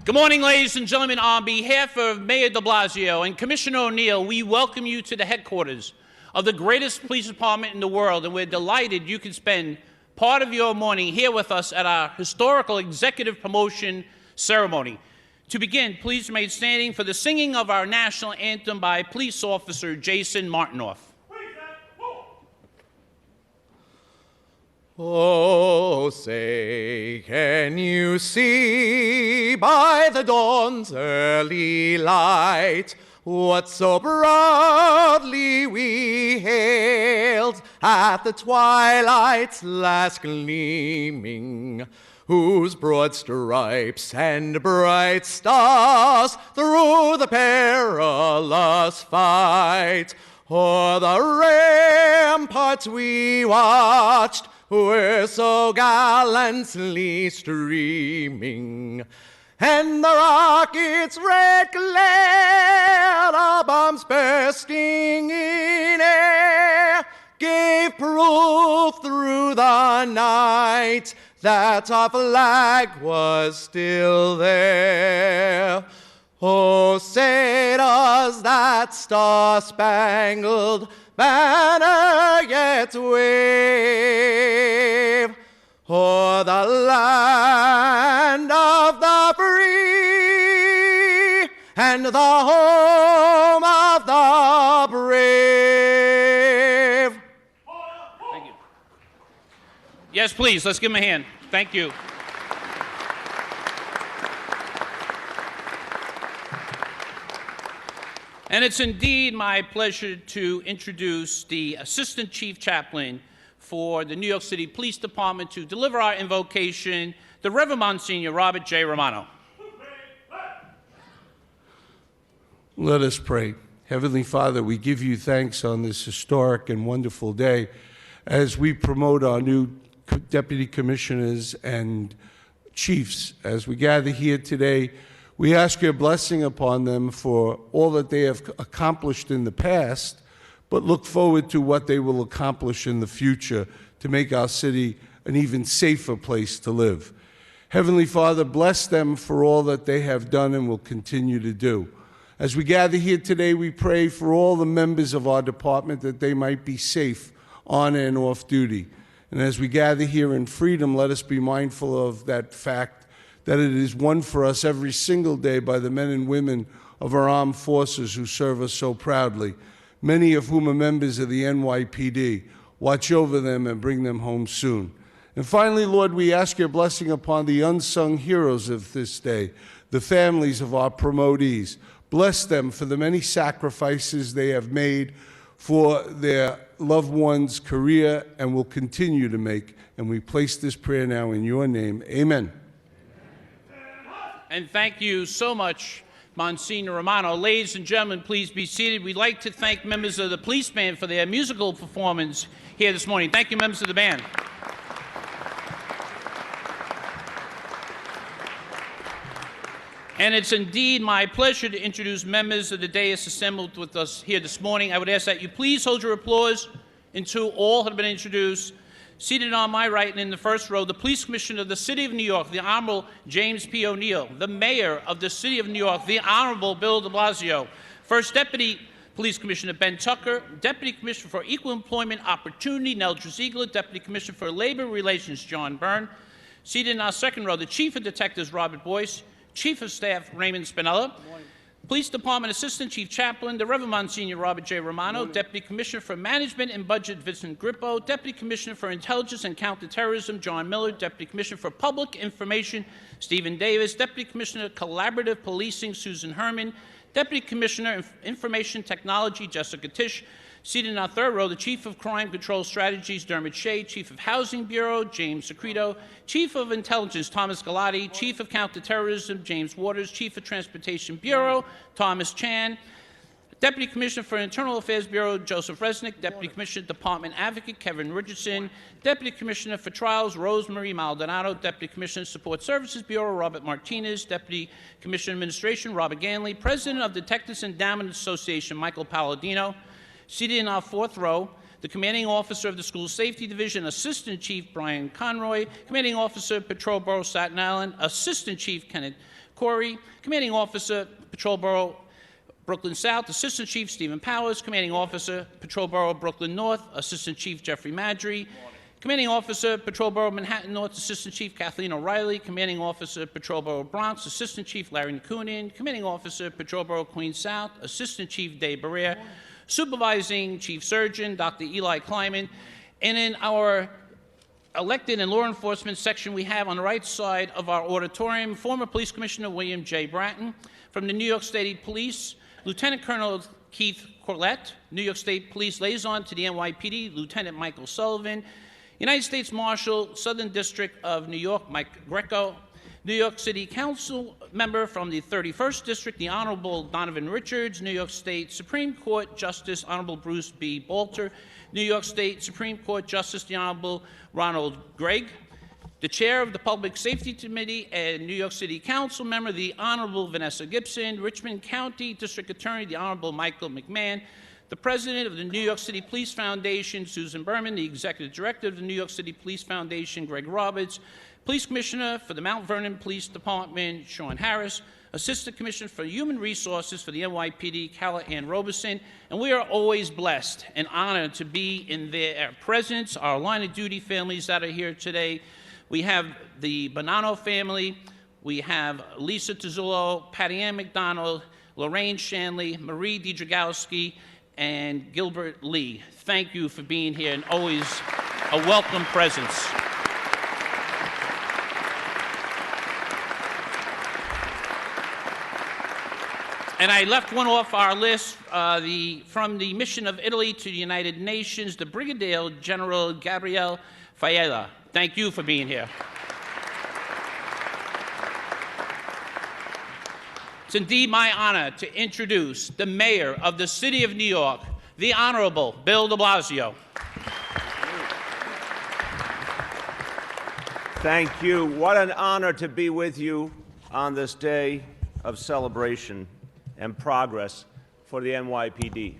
Good morning, ladies and gentlemen. On behalf of Mayor de Blasio and Commissioner O'Neill, we welcome you to the headquarters of the greatest police department in the world, and we're delighted you can spend part of your morning here with us at our historical executive promotion ceremony. To begin, please remain standing for the singing of our national anthem by Police Officer Jason Martinoff. Oh, say, can you see by the dawn's early light what so proudly we hailed at the twilight's last gleaming, whose broad stripes and bright stars through the perilous fight o'er the ramparts we watched were so gallantly streaming, and the rocket's red glare, the bombs bursting in air, gave proof through the night that our flag was still there. Oh, say does that star-spangled banner yet wave o'er the land of the free and the home of the brave? Thank you. Yes, please, let's give him a hand. Thank you. And it's indeed my pleasure to introduce the Assistant Chief Chaplain for the New York City Police Department to deliver our invocation, the Reverend Monsignor Robert J. Romano. Let us pray. Heavenly Father, we give you thanks on this historic and wonderful day as we promote our new deputy commissioners and chiefs. As we gather here today, we ask your blessing upon them for all that they have accomplished in the past, but look forward to what they will accomplish in the future to make our city an even safer place to live. Heavenly Father, bless them for all that they have done and will continue to do. As we gather here today, we pray for all the members of our department that they might be safe on and off duty. And as we gather here in freedom, let us be mindful of that fact that it is won for us every single day by the men and women of our armed forces who serve us so proudly, many of whom are members of the NYPD. Watch over them and bring them home soon. And finally, Lord, we ask your blessing upon the unsung heroes of this day, the families of our promotees. Bless them for the many sacrifices they have made for their loved ones' career and will continue to make. And we place this prayer now in your name. Amen. And thank you so much, Monsignor Romano. Ladies and gentlemen, please be seated. We'd like to thank members of the police band for their musical performance here this morning. Thank you, members of the band. And it's indeed my pleasure to introduce members of the dais assembled with us here this morning. I would ask that you please hold your applause until all have been introduced. Seated on my right and in the first row, the Police Commissioner of the City of New York, the Honorable James P. O'Neill, the Mayor of the City of New York, the Honorable Bill de Blasio, First Deputy Police Commissioner Ben Tucker, Deputy Commissioner for Equal Employment Opportunity, Mildred, Deputy Commissioner for Labor Relations, John Byrne. Seated in our second row, the Chief of Detectives, Robert Boyce, Chief of Staff, Raymond Spinella, Police Department Assistant Chief Chaplain, the Reverend Monsignor Robert J. Romano, Deputy Commissioner for Management and Budget, Vincent Grippo, Deputy Commissioner for Intelligence and Counterterrorism, John Miller, Deputy Commissioner for Public Information, Stephen Davis, Deputy Commissioner Collaborative Policing, Susan Herman, Deputy Commissioner of Information Technology, Jessica Tisch. Seated in our third row, the Chief of Crime Control Strategies, Dermot Shea, Chief of Housing Bureau, James Secreto, Chief of Intelligence, Thomas Galati, Chief of Counterterrorism, James Waters, Chief of Transportation Bureau, Thomas Chan, Deputy Commissioner for Internal Affairs Bureau, Joseph Resnick, Deputy Commissioner, Department Advocate, Kevin Richardson, Deputy Commissioner for Trials, Rosemary Maldonado, Deputy Commissioner, Support Services Bureau, Robert Martinez, Deputy Commissioner, Administration, Robert Ganley, President of Detectives Endowment Association, Michael Palladino. Seated in our fourth row, the Commanding Officer of the School Safety Division, Assistant Chief Brian Conroy, Commanding Officer, Patrol Borough, Staten Island, Assistant Chief Kenneth Corey. Commanding Officer, Patrol Bureau, Brooklyn South, Assistant Chief Stephen Powers. Commanding Officer, Patrol Bureau, Brooklyn North, Assistant Chief Jeffrey Madry. Commanding Officer, Patrol Bureau, Manhattan North, Assistant Chief Kathleen O'Reilly. Commanding Officer, Patrol Bureau, Bronx, Assistant Chief Larry Nakunin. Commanding Officer, Patrol Bureau, Queens South, Assistant Chief Dave Barrere. Supervising Chief Surgeon, Dr. Eli Kleiman. And in our elected and law enforcement section, we have on the right side of our auditorium, former Police Commissioner William J. Bratton. From the New York State Police, Lieutenant Colonel Keith Corlett. New York State Police Liaison to the NYPD, Lieutenant Michael Sullivan. United States Marshal, Southern District of New York, Mike Greco. New York City Council member from the 31st District, the Honorable Donovan Richards. New York State Supreme Court Justice, Honorable Bruce B. Bolter. New York State Supreme Court Justice, the Honorable Ronald Gregg. The Chair of the Public Safety Committee and New York City Council member, the Honorable Vanessa Gibson. Richmond County District Attorney, the Honorable Michael McMahon. The President of the New York City Police Foundation, Susan Berman. The Executive Director of the New York City Police Foundation, Greg Roberts. Police Commissioner for the Mount Vernon Police Department, Sean Harris. Assistant Commissioner for Human Resources for the NYPD, Carla Ann Robeson. And we are always blessed and honored to be in their presence, our line of duty families that are here today. We have the Bonanno family. We have Lisa Tuzzulo, Patty Ann McDonald, Lorraine Shanley, Marie Didragowski, and Gilbert Lee. Thank you for being here and always a welcome presence. And I left one off our list, from the mission of Italy to the United Nations, the Brigadier General Gabriele Failla. Thank you for being here. It's indeed my honor to introduce the Mayor of the City of New York, the Honorable Bill de Blasio. Thank you. What an honor to be with you on this day of celebration and progress for the NYPD.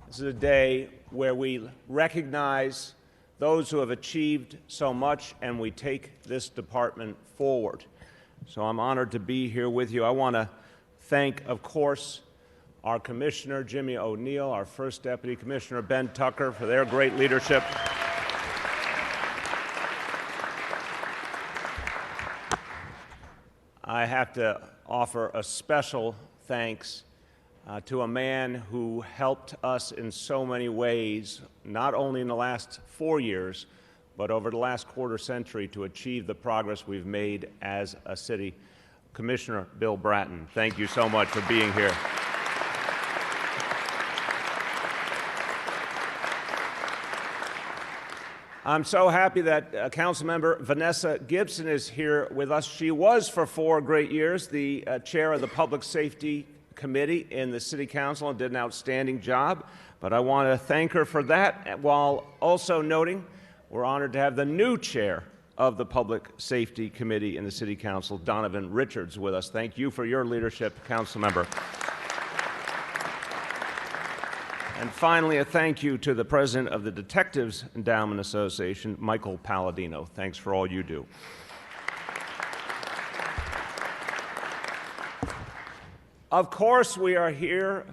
This is a day where we recognize those who have achieved so much and we take this department forward. So I'm honored to be here with you. I want to thank, of course, our Commissioner, Jimmy O'Neill, our First Deputy Commissioner, Ben Tucker, for their great leadership. I have to offer a special thanks to a man who helped us in so many ways, not only in the last 4 years, but over the last quarter century to achieve the progress we've made as a city. Commissioner Bill Bratton, thank you so much for being here. I'm so happy that Councilmember Vanessa Gibson is here with us. She was for 4 great years the chair of the Public Safety Committee in the City Council and did an outstanding job. But I want to thank her for that, while also noting we're honored to have the new chair of the Public Safety Committee in the City Council, Donovan Richards, with us. Thank you for your leadership, Councilmember. And finally, a thank you to the President of the Detectives Endowment Association, Michael Palladino. Thanks for all you do. Of course, we are here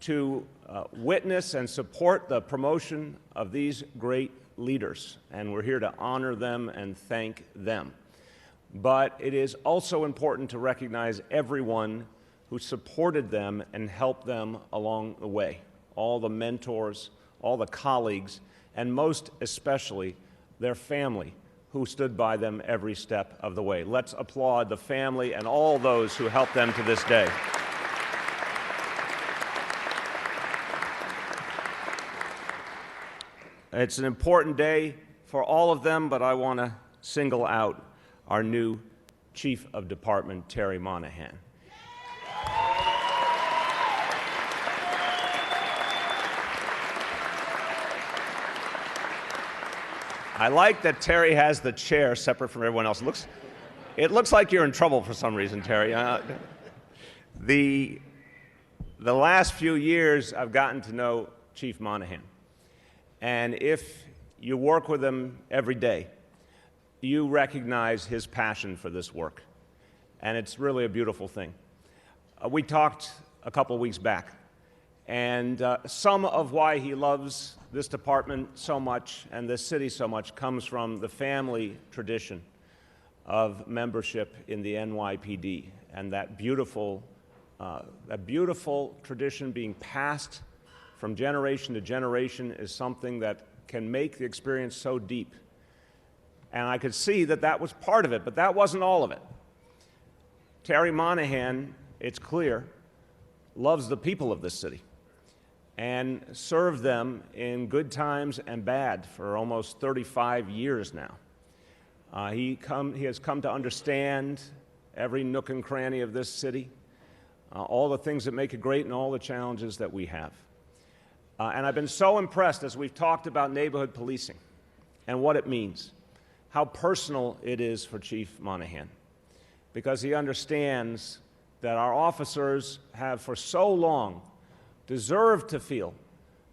to witness and support the promotion of these great leaders, and we're here to honor them and thank them. But it is also important to recognize everyone who supported them and helped them along the way. All the mentors, all the colleagues, and most especially their family who stood by them every step of the way. Let's applaud the family and all those who helped them to this day. It's an important day for all of them, but I want to single out our new Chief of Department, Terry Monaghan. I like that Terry has the chair separate from everyone else. It looks like you're in trouble for some reason, Terry. The last few years, I've gotten to know Chief Monaghan. And if you work with him every day, you recognize his passion for this work. and it's really a beautiful thing. We talked a couple weeks back, and some of why he loves this department so much and this city so much comes from the family tradition of membership in the NYPD, and that beautiful tradition being passed from generation to generation is something that can make the experience so deep. And I could see that that was part of it, but that wasn't all of it. Terry Monaghan, it's clear, loves the people of this city and served them in good times and bad for almost 35 years now. He has come to understand every nook and cranny of this city, all the things that make it great and all the challenges that we have. And I've been so impressed as we've talked about neighborhood policing and what it means, how personal it is for Chief Monaghan, because he understands that our officers have for so long deserved to feel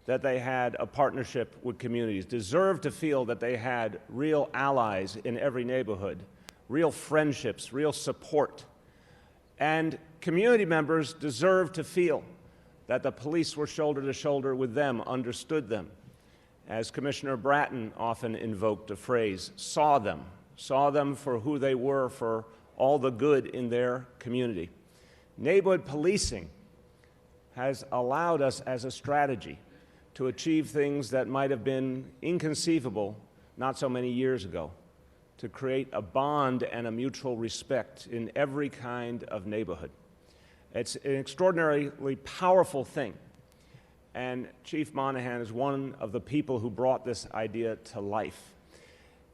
that they had a partnership with communities, deserved to feel that they had real allies in every neighborhood, real friendships, real support. And community members deserve to feel that the police were shoulder to shoulder with them, understood them. As Commissioner Bratton often invoked a phrase, saw them for who they were, for all the good in their community. Neighborhood policing has allowed us as a strategy to achieve things that might have been inconceivable not so many years ago, to create a bond and a mutual respect in every kind of neighborhood. It's an extraordinarily powerful thing, and Chief Monaghan is one of the people who brought this idea to life.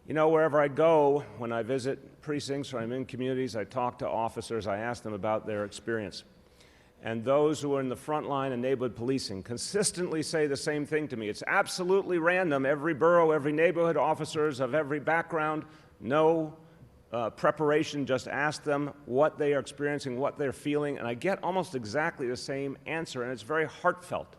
You know, wherever I go, when I visit precincts or I'm in communities, I talk to officers, I ask them about their experience. And those who are in the front line of neighborhood policing consistently say the same thing to me. It's absolutely random. Every borough, every neighborhood, officers of every background, no preparation, just ask them what they are experiencing, what they're feeling, and I get almost exactly the same answer, and it's very heartfelt.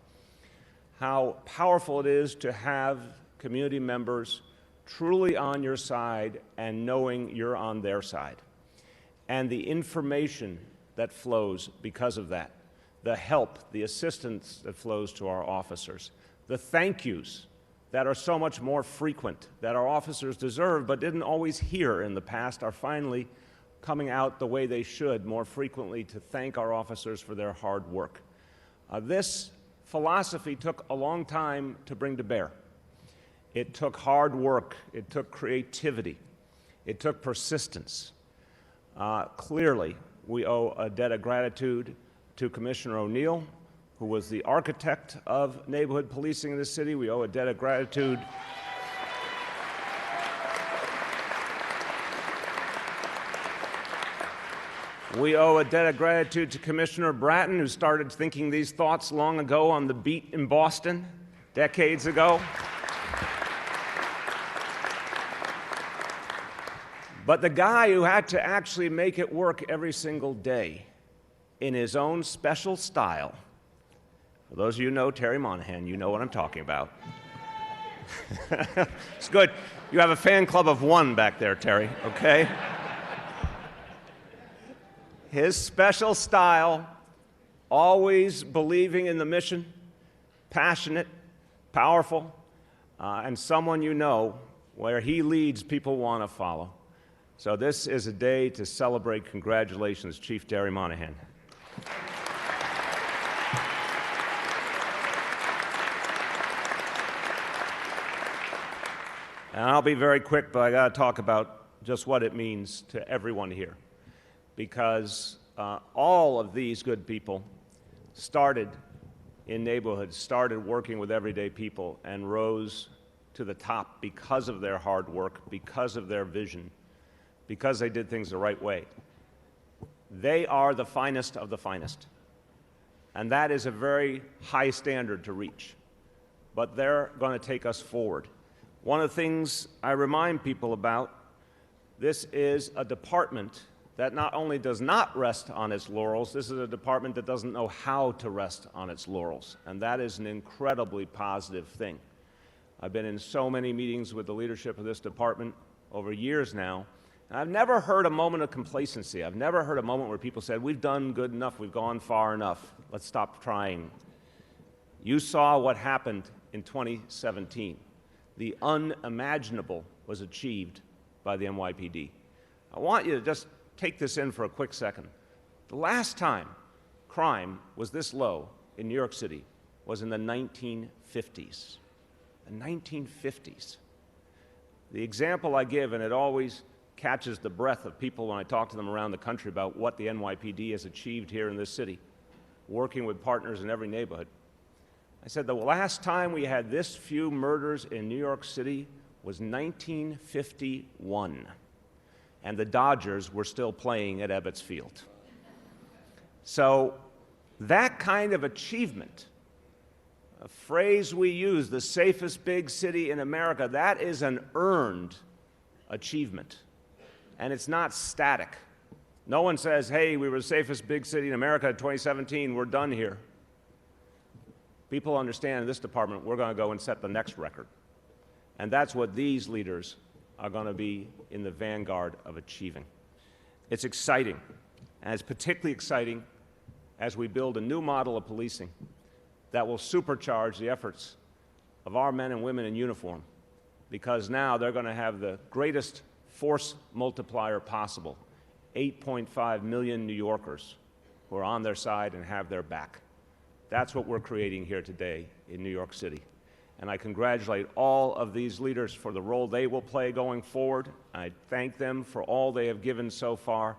How powerful it is to have community members truly on your side and knowing you're on their side. And the information that flows because of that, the help, the assistance that flows to our officers, the thank yous that are so much more frequent, that our officers deserve but didn't always hear in the past, are finally coming out the way they should more frequently to thank our officers for their hard work. This philosophy took a long time to bring to bear. It took hard work, it took creativity, it took persistence. Clearly, we owe a debt of gratitude to Commissioner O'Neill, who was the architect of neighborhood policing in the city. We owe a debt of gratitude to Commissioner Bratton, who started thinking these thoughts long ago on the beat in Boston, decades ago. But the guy who had to actually make it work every single day in his own special style, for those of you who know Terry Monaghan, you know what I'm talking about. It's good. You have a fan club of one back there, Terry, okay? His special style, always believing in the mission, passionate, powerful, and someone you know, where he leads, people want to follow. So this is a day to celebrate. Congratulations, Chief Terry Monaghan. And I'll be very quick, but I got to talk about just what it means to everyone here, because all of these good people started in neighborhoods, started working with everyday people, and rose to the top because of their hard work, because of their vision, because they did things the right way. They are the finest of the finest, and that is a very high standard to reach, but they're going to take us forward. One of the things I remind people about, this is a department that not only does not rest on its laurels, this is a department that doesn't know how to rest on its laurels, and that is an incredibly positive thing. I've been in so many meetings with the leadership of this department over years now, And I've never heard a moment of complacency. I've never heard a moment where people said, we've done good enough, we've gone far enough, let's stop trying. You saw what happened in 2017. The unimaginable was achieved by the NYPD. I want you to just take this in for a quick second. The last time crime was this low in New York City was in the 1950s. The 1950s. The example I give, and it always catches the breath of people when I talk to them around the country about what the NYPD has achieved here in this city, working with partners in every neighborhood. I said the last time we had this few murders in New York City was 1951, and the Dodgers were still playing at Ebbets Field. So that kind of achievement, a phrase we use, the safest big city in America, that is an earned achievement. And it's not static. No one says, hey, we were the safest big city in America in 2017, we're done here. People understand in this department, we're going to go and set the next record. And that's what these leaders are going to be in the vanguard of achieving. It's exciting, and it's particularly exciting as we build a new model of policing that will supercharge the efforts of our men and women in uniform, because now they're going to have the greatest force multiplier possible, 8.5 million New Yorkers who are on their side and have their back. That's what we're creating here today in New York City. And I congratulate all of these leaders for the role they will play going forward. I thank them for all they have given so far.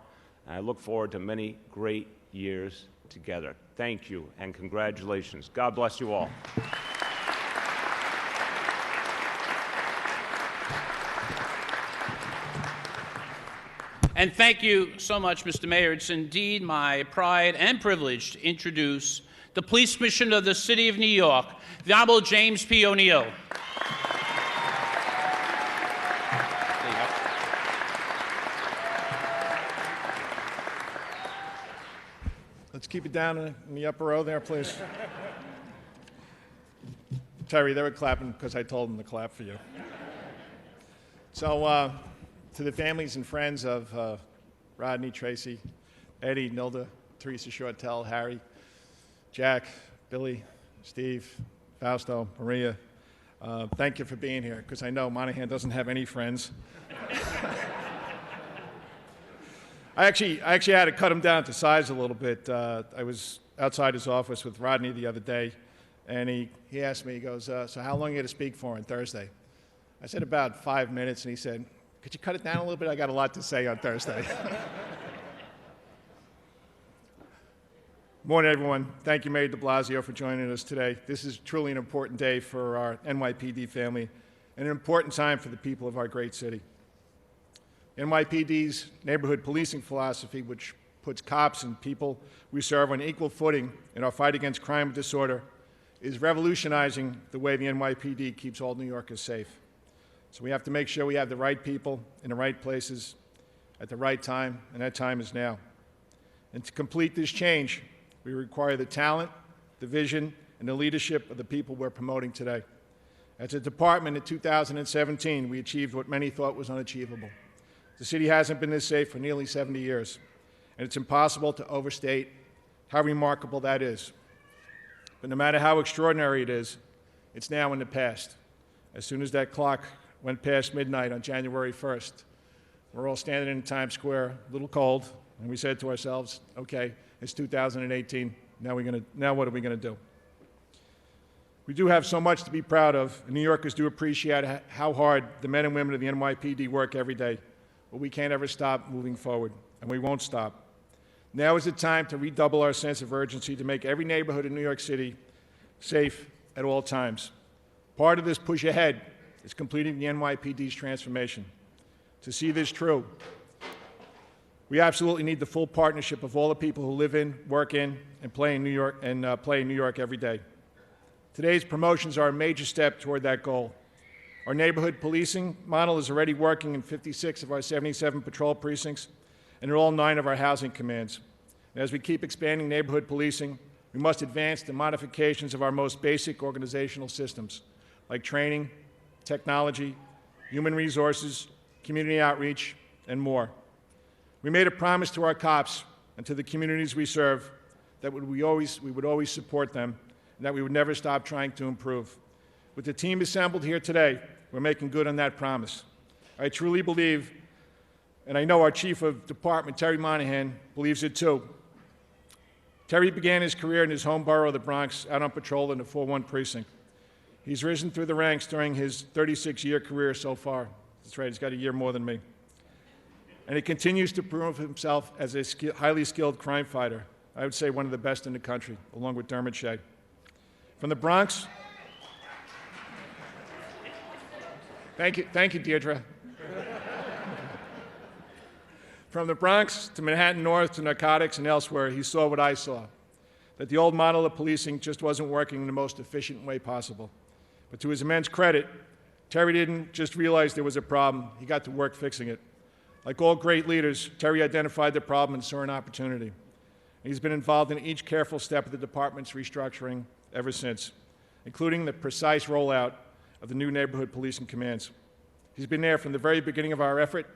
And I look forward to many great years together. Thank you and congratulations. God bless you all. And thank you so much, Mr. Mayor. It's indeed my pride and privilege to introduce the Police Commissioner of the City of New York, the Honorable James P. O'Neill. Let's keep it down in the upper row there, please. Terry, they were clapping because I told them to clap for you. So, to the families and friends of Rodney, Tracy, Eddie, Nilda, Teresa Shortell, Harry, Jack, Billy, Steve, Fausto, Maria, thank you for being here, because I know Monaghan doesn't have any friends. I actually had to cut him down to size a little bit. I was outside his office with Rodney the other day, and he asked me, he goes, so how long are you going to speak for on Thursday? I said about 5 minutes, and he said, could you cut it down a little bit? I got a lot to say on Thursday. Morning, everyone. Thank you, Mayor de Blasio, for joining us today. This is truly an important day for our NYPD family and an important time for the people of our great city. NYPD's neighborhood policing philosophy, which puts cops and people we serve on equal footing in our fight against crime and disorder, is revolutionizing the way the NYPD keeps all New Yorkers safe. So we have to make sure we have the right people in the right places at the right time, and that time is now. And to complete this change, we require the talent, the vision, and the leadership of the people we're promoting today. As a department in 2017, we achieved what many thought was unachievable. The city hasn't been this safe for nearly 70 years, and it's impossible to overstate how remarkable that is. But no matter how extraordinary it is, it's now in the past. As soon as that clock went past midnight on January 1st, we're all standing in Times Square, a little cold, and we said to ourselves, okay, it's 2018, now what are we going to do? We do have so much to be proud of, and New Yorkers do appreciate how hard the men and women of the NYPD work every day. But we can't ever stop moving forward, and we won't stop. Now is the time to redouble our sense of urgency to make every neighborhood in New York City safe at all times. Part of this push ahead is completing the NYPD's transformation. To see this true, we absolutely need the full partnership of all the people who live in, work in, and play in New York every day. Today's promotions are a major step toward that goal. Our neighborhood policing model is already working in 56 of our 77 patrol precincts and in all 9 of our housing commands. And as we keep expanding neighborhood policing, we must advance the modifications of our most basic organizational systems, like training, technology, human resources, community outreach, and more. We made a promise to our cops and to the communities we serve that we would always support them and that we would never stop trying to improve. With the team assembled here today, we're making good on that promise. I truly believe, and I know our Chief of Department, Terry Monaghan, believes it too. Terry began his career in his home borough of the Bronx, out on patrol in the 4-1 precinct. He's risen through the ranks during his 36-year career so far. That's right, he's got a year more than me. And he continues to prove himself as a highly skilled crime fighter. I would say one of the best in the country, along with Dermot Shea. From the Bronx, thank you, Deirdre. From the Bronx to Manhattan North to narcotics and elsewhere, he saw what I saw, that the old model of policing just wasn't working in the most efficient way possible. But to his immense credit, Terry didn't just realize there was a problem, he got to work fixing it. Like all great leaders, Terry identified the problem and saw an opportunity. He's been involved in each careful step of the department's restructuring ever since, including the precise rollout of the new neighborhood policing commands. He's been there from the very beginning of our effort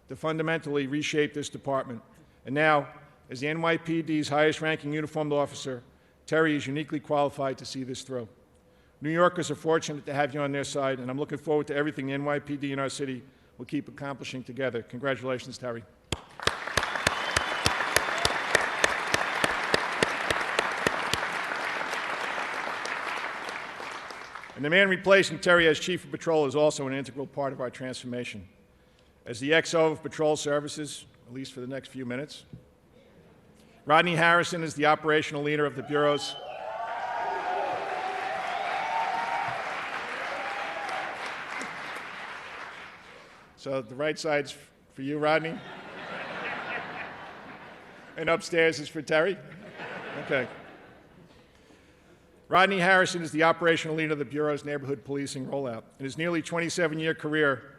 to fundamentally reshape this department. And now, as the NYPD's highest-ranking uniformed officer, Terry is uniquely qualified to see this through. New Yorkers are fortunate to have you on their side, and I'm looking forward to everything the NYPD and our city will keep accomplishing together. Congratulations, Terry. And the man replacing Terry as Chief of Patrol is also an integral part of our transformation. As the XO of Patrol Services, at least for the next few minutes, Rodney Harrison is the operational leader of the Bureau's So the right side's for you, Rodney. And upstairs is for Terry? Okay. Rodney Harrison is the operational leader of the Bureau's neighborhood policing rollout. In his nearly 27-year career,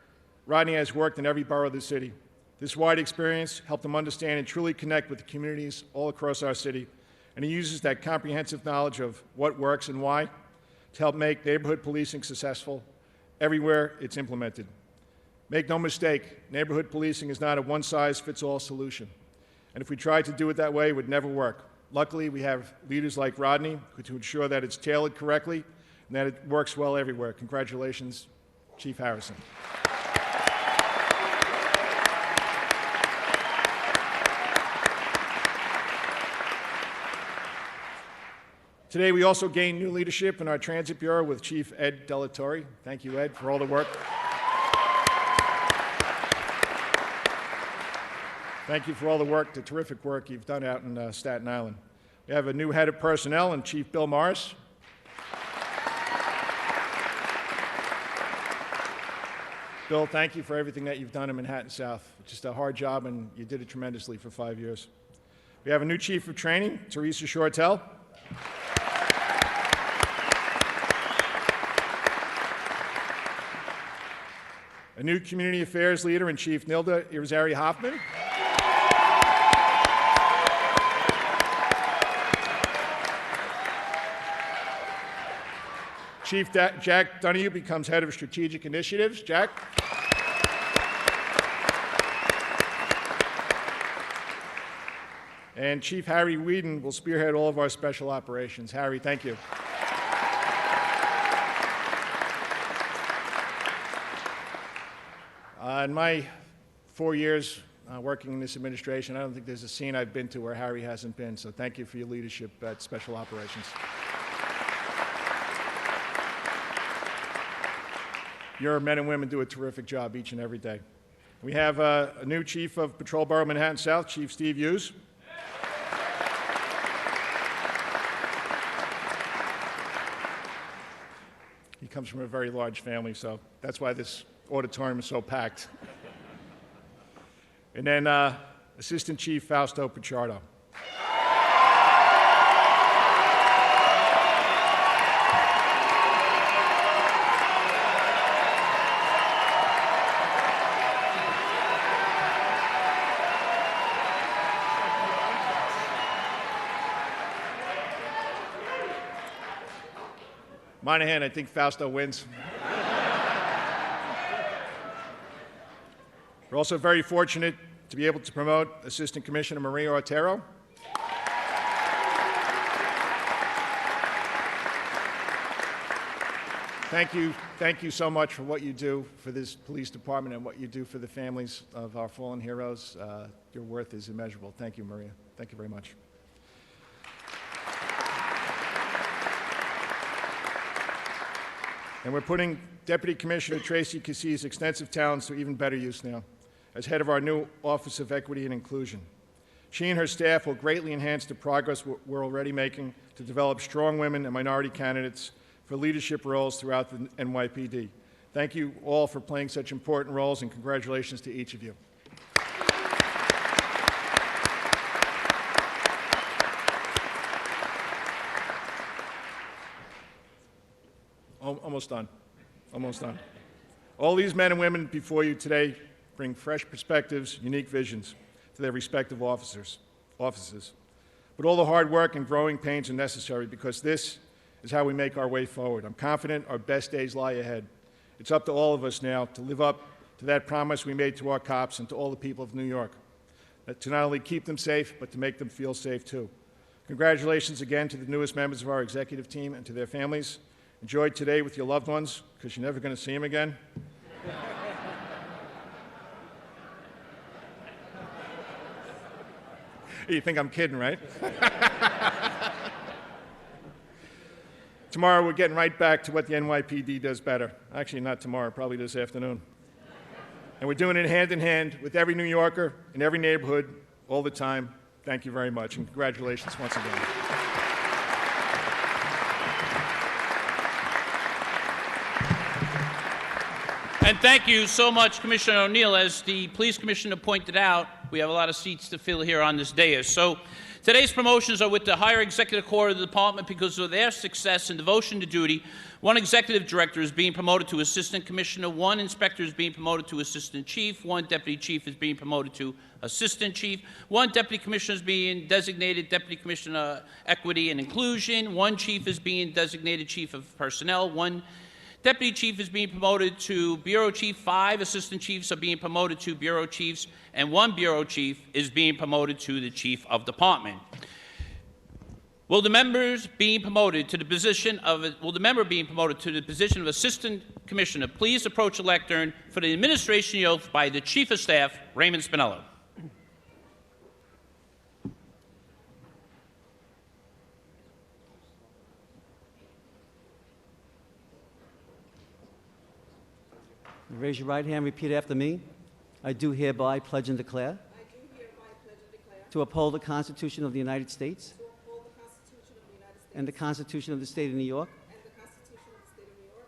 Rodney has worked in every borough of the city. This wide experience helped him understand and truly connect with the communities all across our city, and he uses that comprehensive knowledge of what works and why to help make neighborhood policing successful everywhere it's implemented. Make no mistake, neighborhood policing is not a one-size-fits-all solution. And if we tried to do it that way, it would never work. Luckily, we have leaders like Rodney to ensure that it's tailored correctly and that it works well everywhere. Congratulations, Chief Harrison. Today, we also gained new leadership in our Transit Bureau with Chief Ed Delatorre. Thank you, Ed, for all the work. Thank you for all the work, the terrific work you've done out in Staten Island. We have a new head of personnel and Chief Bill Morris. Bill, thank you for everything that you've done in Manhattan South. It's just a hard job, and you did it tremendously for 5 years. We have a new Chief of Training, Teresa Shortell. A new Community Affairs leader and Chief Nilda Irizarry Hoffmann. Chief Jack Donahue becomes head of strategic initiatives. Jack. And Chief Harry Whedon will spearhead all of our special operations. Harry, thank you. In my 4 years working in this administration, I don't think there's a scene I've been to where Harry hasn't been, so thank you for your leadership at Special Operations. Your men and women do a terrific job each and every day. We have a new Chief of Patrol Borough Manhattan South, Chief Steve Hughes. He comes from a very large family, so that's why this auditorium is so packed. And then Assistant Chief Fausto Picciardo. Monaghan, I think Fausto wins. We're also very fortunate to be able to promote Assistant Commissioner Maria Otero. Thank you so much for what you do for this police department and what you do for the families of our fallen heroes. Your worth is immeasurable. Thank you, Maria. Thank you very much. And we're putting Deputy Commissioner Tracy Cassie's extensive talents to even better use now as head of our new Office of Equity and Inclusion. She and her staff will greatly enhance the progress we're already making to develop strong women and minority candidates for leadership roles throughout the NYPD. Thank you all for playing such important roles, and congratulations to each of you. Almost done. Almost done. All these men and women before you today bring fresh perspectives, unique visions to their respective offices. But all the hard work and growing pains are necessary because this is how we make our way forward. I'm confident our best days lie ahead. It's up to all of us now to live up to that promise we made to our cops and to all the people of New York, to not only keep them safe, but to make them feel safe too. Congratulations again to the newest members of our executive team and to their families. Enjoy today with your loved ones, because you're never going to see them again. You think I'm kidding, right? Tomorrow, we're getting right back to what the NYPD does better. Actually, not tomorrow, probably this afternoon. And we're doing it hand in hand with every New Yorker in every neighborhood all the time. Thank you very much, and congratulations once again. And thank you so much, Commissioner O'Neill. As the police commissioner pointed out, we have a lot of seats to fill here on this dais. So today's promotions are with the higher executive corps of the department because of their success and devotion to duty. One executive director is being promoted to assistant commissioner, one inspector is being promoted to assistant chief, one deputy chief is being promoted to assistant chief, one deputy commissioner is being designated deputy commissioner equity and inclusion, one chief is being designated chief of personnel, one deputy chief is being promoted to bureau chief, 5 assistant chiefs are being promoted to bureau chiefs, and 1 bureau chief is being promoted to the chief of department. Will the member being promoted to the position of assistant commissioner please approach the lectern for the administration oath by the chief of staff, Raymond Spinello. Raise your right hand, repeat after me. I do hereby pledge and declare to uphold the Constitution of the United States and the Constitution of the State of New York,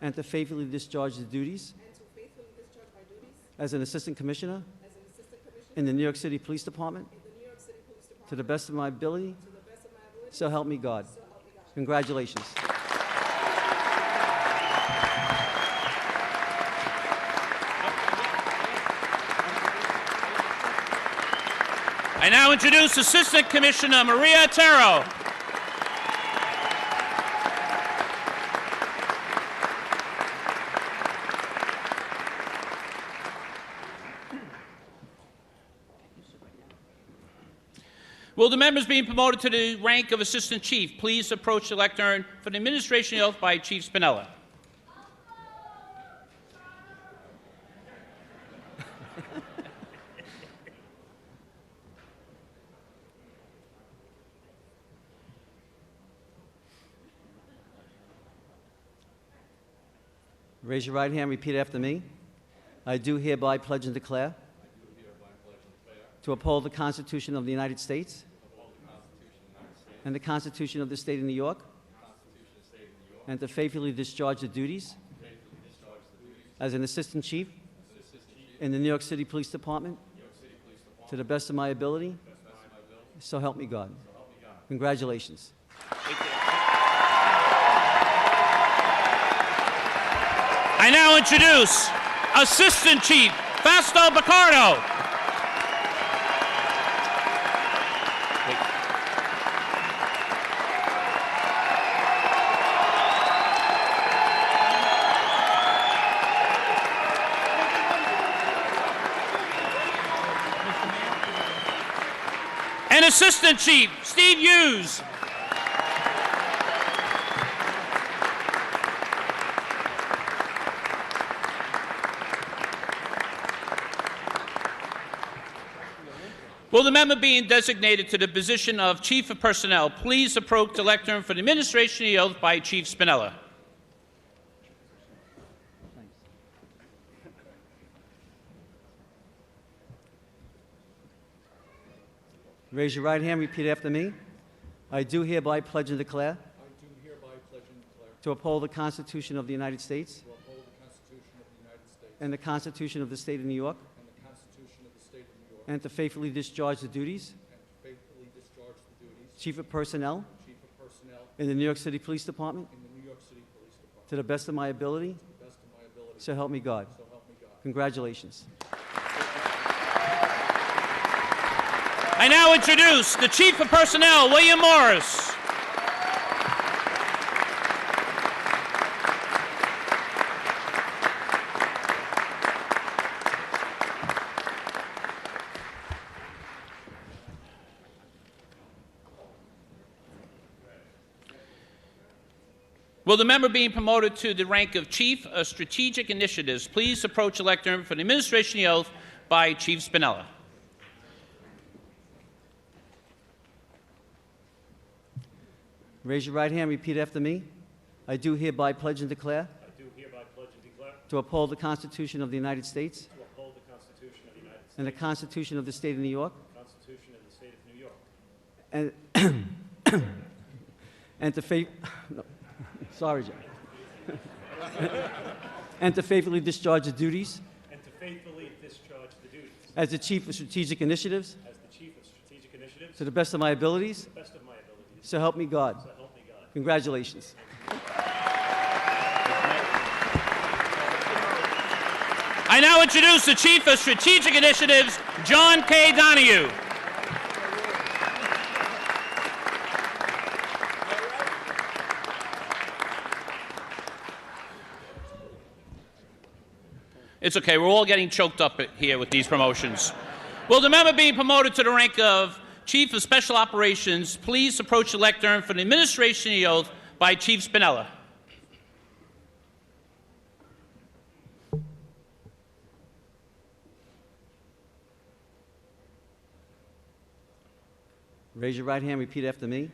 and to faithfully discharge the duties as an Assistant Commissioner in the New York City Police Department to the best of my ability, so help me God. Congratulations. I now introduce Assistant Commissioner Maria Otero. Will the members being promoted to the rank of Assistant Chief please approach the lectern for the administration oath by Chief Spinella. Raise your right hand, repeat after me. I do hereby pledge and declare to uphold the Constitution of the United States and the Constitution of the State of New York, and to faithfully discharge the duties as an Assistant Chief in the New York City Police Department to the best of my ability, so help me God. Congratulations. I now introduce Assistant Chief Fausto Baccardo. Assistant Chief, Steve Hughes. Will the member being designated to the position of Chief of Personnel please approach the lectern for the administration of the oath by Chief Spinella? Raise your right hand, repeat after me. I do hereby pledge and declare to uphold the Constitution of the United States and the Constitution of the State of New York, and to faithfully discharge the duties Chief of Personnel in the New York City Police Department to the best of my ability. So help me God. Congratulations. I now introduce the Chief of Personnel, William Morris. Will the member being promoted to the rank of Chief of Strategic Initiatives please approach the lectern for the administration of the oath by Chief Spinella? Raise your right hand, repeat after me. I do hereby pledge and declare to uphold the Constitution of the United States and the Constitution of the State of New York, and and to sorry, John. And to faithfully discharge the duties as the Chief of Strategic Initiatives to the best of my abilities. So help me God. Congratulations. I now introduce the Chief of Strategic Initiatives, John K. Donahue. It's okay, we're all getting choked up here with these promotions. Will the member being promoted to the rank of Chief of Special Operations please approach the lectern for the administration of the oath by Chief Spinella? Raise your right hand, repeat after me.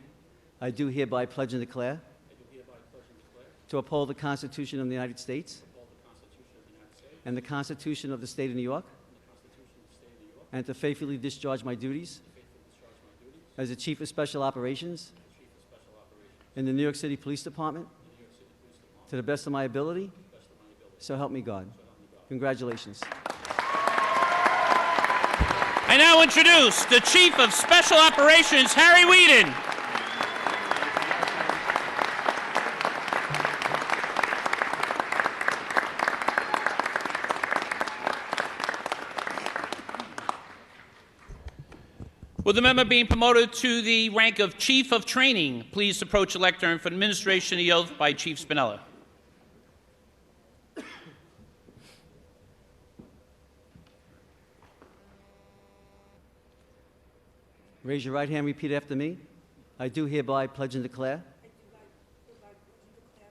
I do hereby pledge and declare to uphold the Constitution of the United States and the Constitution of the State of New York, and to faithfully discharge my duties as the Chief of Special Operations in the New York City Police Department to the best of my ability. So help me God. Congratulations. I now introduce the Chief of Special Operations, Harry Whedon. Will the member being promoted to the rank of Chief of Training please approach the lectern for administration of the oath by Chief Spinella? Raise your right hand, repeat after me. I do hereby pledge and declare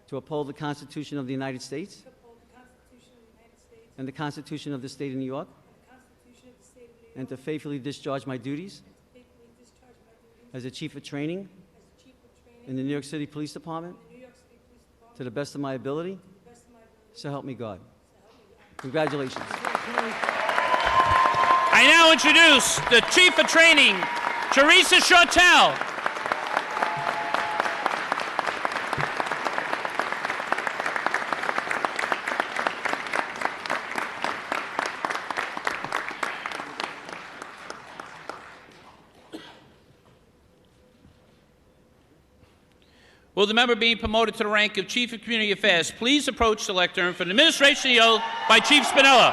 to uphold the Constitution of the United States and the Constitution of the State of New York, and to faithfully discharge my duties as the Chief of Training in the New York City Police Department to the best of my ability. So help me God. Congratulations. I now introduce the Chief of Training, Teresa Shortell. Will the member being promoted to the rank of Chief of Community Affairs please approach the lectern for the administration of the oath by Chief Spinella?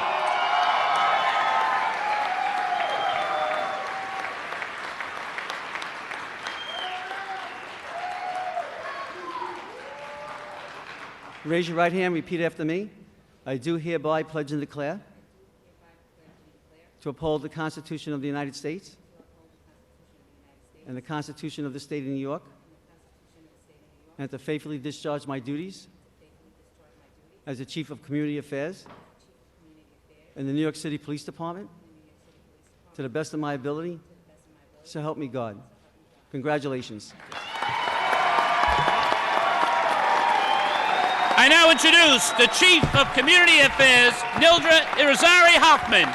Raise your right hand, repeat after me. I do hereby pledge and declare to uphold the Constitution of the United States and the Constitution of the State of New York, and to faithfully discharge my duties as the Chief of Community Affairs in the New York City Police Department to the best of my ability, so help me God. Congratulations. I now introduce the Chief of Community Affairs, Mildred Irizarry Hoffmann.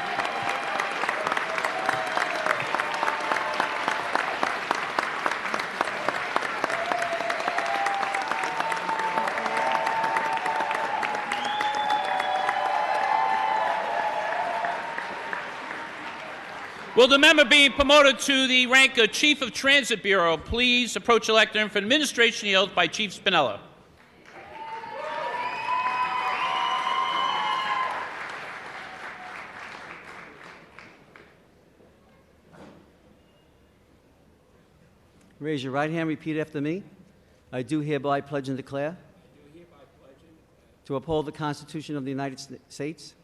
Will the member being promoted to the rank of Chief of Transit Bureau please approach the lectern for administration of the oath by Chief Spinella. Raise your right hand, repeat after me. I do hereby pledge and declare to uphold the Constitution of the United States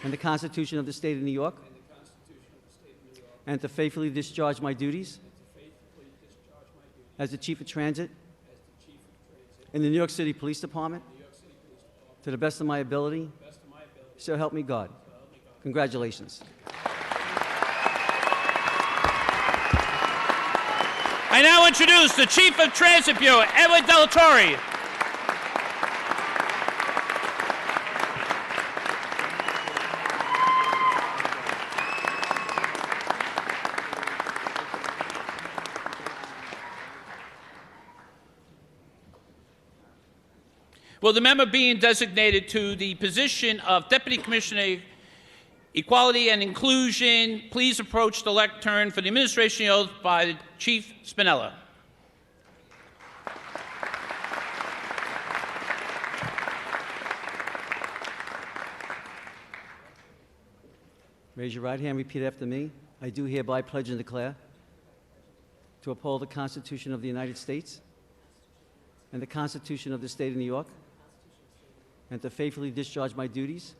and the Constitution of the State of New York, and to faithfully discharge my duties as the Chief of Transit in the New York City Police Department to the best of my ability, so help me God. Congratulations. I now introduce the Chief of Transit Bureau, Edward Delatorre. Will the member being designated to the position of Deputy Commissioner Equality and Inclusion please approach the lectern for the administration of the oath by Chief Spinella. Raise your right hand, repeat after me. I do hereby pledge and declare to uphold the Constitution of the United States and the Constitution of the State of New York, and to faithfully discharge my duties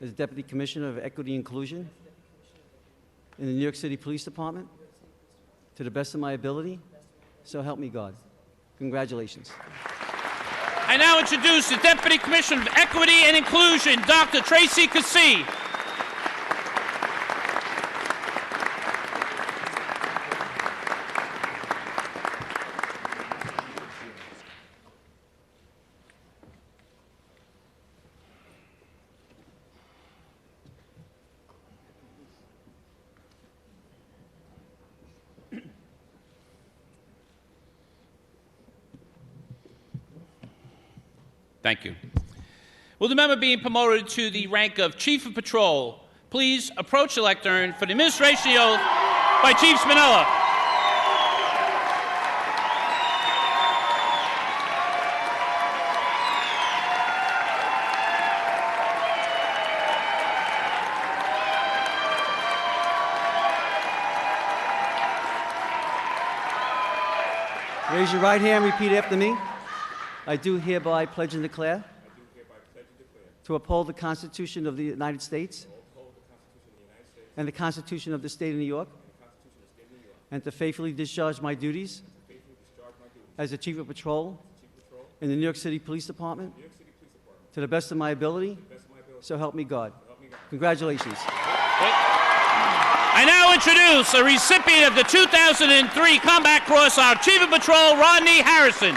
as Deputy Commissioner of Equity and Inclusion in the New York City Police Department to the best of my ability, so help me God. Congratulations. I now introduce the Deputy Commissioner of Equity and Inclusion, Dr. Tracy Cassie. Thank you. Will the member being promoted to the rank of Chief of Patrol please approach the lectern for the administration of the oath by Chief Spinella. Raise your right hand, repeat after me. I do hereby pledge and declare to uphold the Constitution of the United States and the Constitution of the State of New York, and to faithfully discharge my duties as the Chief of Patrol in the New York City Police Department to the best of my ability, so help me God. Congratulations. I now introduce a recipient of the 2003 Combat Cross, our Chief of Patrol, Rodney Harrison.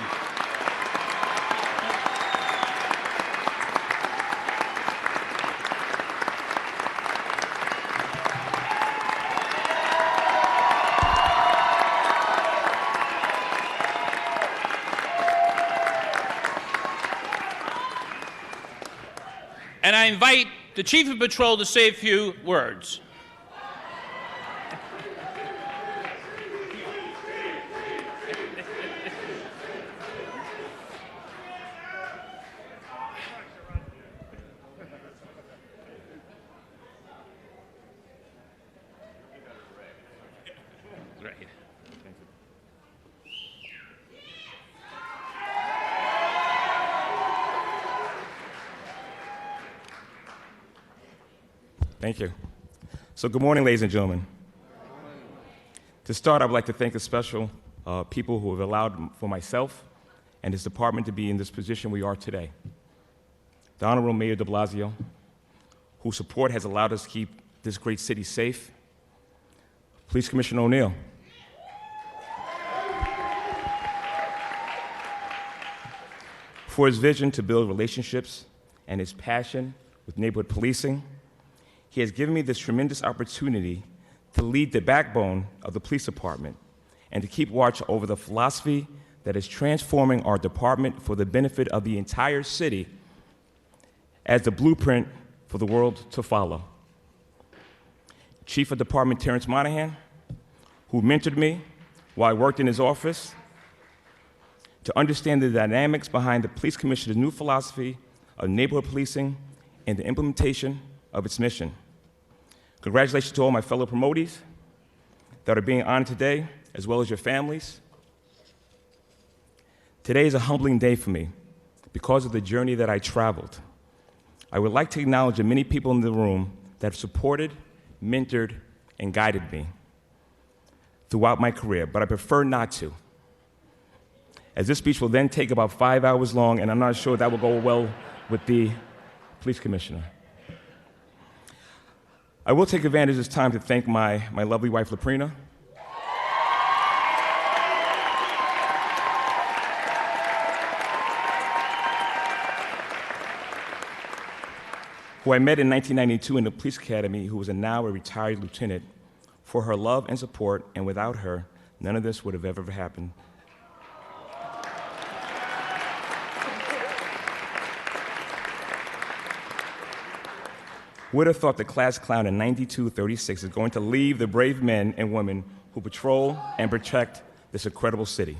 And I invite the Chief of Patrol to say a few words. Thank you. So good morning, ladies and gentlemen. To start, I would like to thank the special people who have allowed for myself and this department to be in this position we are today. The Honorable Mayor de Blasio, whose support has allowed us to keep this great city safe. Police Commissioner O'Neill. For his vision to build relationships and his passion with neighborhood policing, he has given me this tremendous opportunity to lead the backbone of the police department and to keep watch over the philosophy that is transforming our department for the benefit of the entire city as the blueprint for the world to follow. Chief of Department Terrence Monaghan, who mentored me while I worked in his office to understand the dynamics behind the Police Commissioner's new philosophy of neighborhood policing and the implementation of its mission. Congratulations to all my fellow promotees that are being honored today, as well as your families. Today is a humbling day for me because of the journey that I traveled. I would like to acknowledge the many people in the room that have supported, mentored, and guided me throughout my career, but I prefer not to, as this speech will then take about 5 hours long, and I'm not sure that will go well with the police commissioner. I will take advantage of this time to thank my lovely wife, Laprina, who I met in 1992 in the police academy, who is now a retired lieutenant, for her love and support, and without her, none of this would have ever happened. Would have thought the class clown in 9236 is going to leave the brave men and women who patrol and protect this incredible city.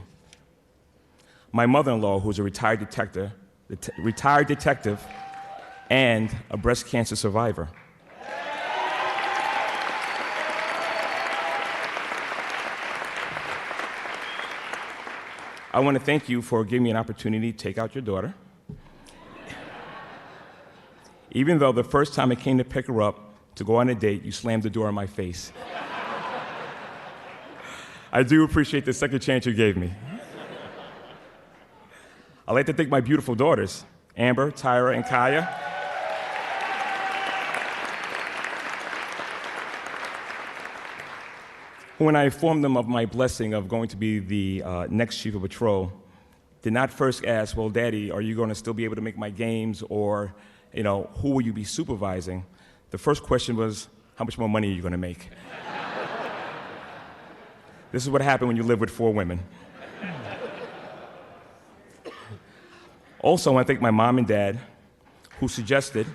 My mother-in-law, who's a retired detective and a breast cancer survivor. I want to thank you for giving me an opportunity to take out your daughter. Even though the first time I came to pick her up to go on a date, you slammed the door in my face. I do appreciate the second chance you gave me. I'd like to thank my beautiful daughters, Amber, Tyra, and Kaya. When I informed them of my blessing of going to be the next chief of patrol, did not first ask, well, Daddy, are you going to still be able to make my games, or who will you be supervising? The first question was, how much more money are you going to make? This is what happened when you live with 4 women. Also, I want to thank my mom and dad, who suggested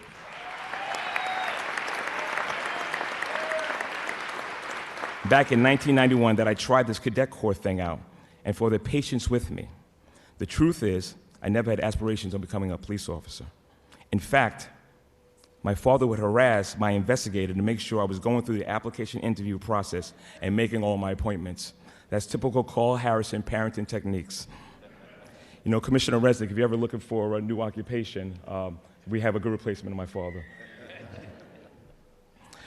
back in 1991 that I tried this cadet corps thing out, and for their patience with me. The truth is, I never had aspirations of becoming a police officer. In fact, my father would harass my investigator to make sure I was going through the application interview process and making all my appointments. That's typical Carl Harrison parenting techniques. Commissioner Resnick, if you're ever looking for a new occupation, we have a good replacement of my father.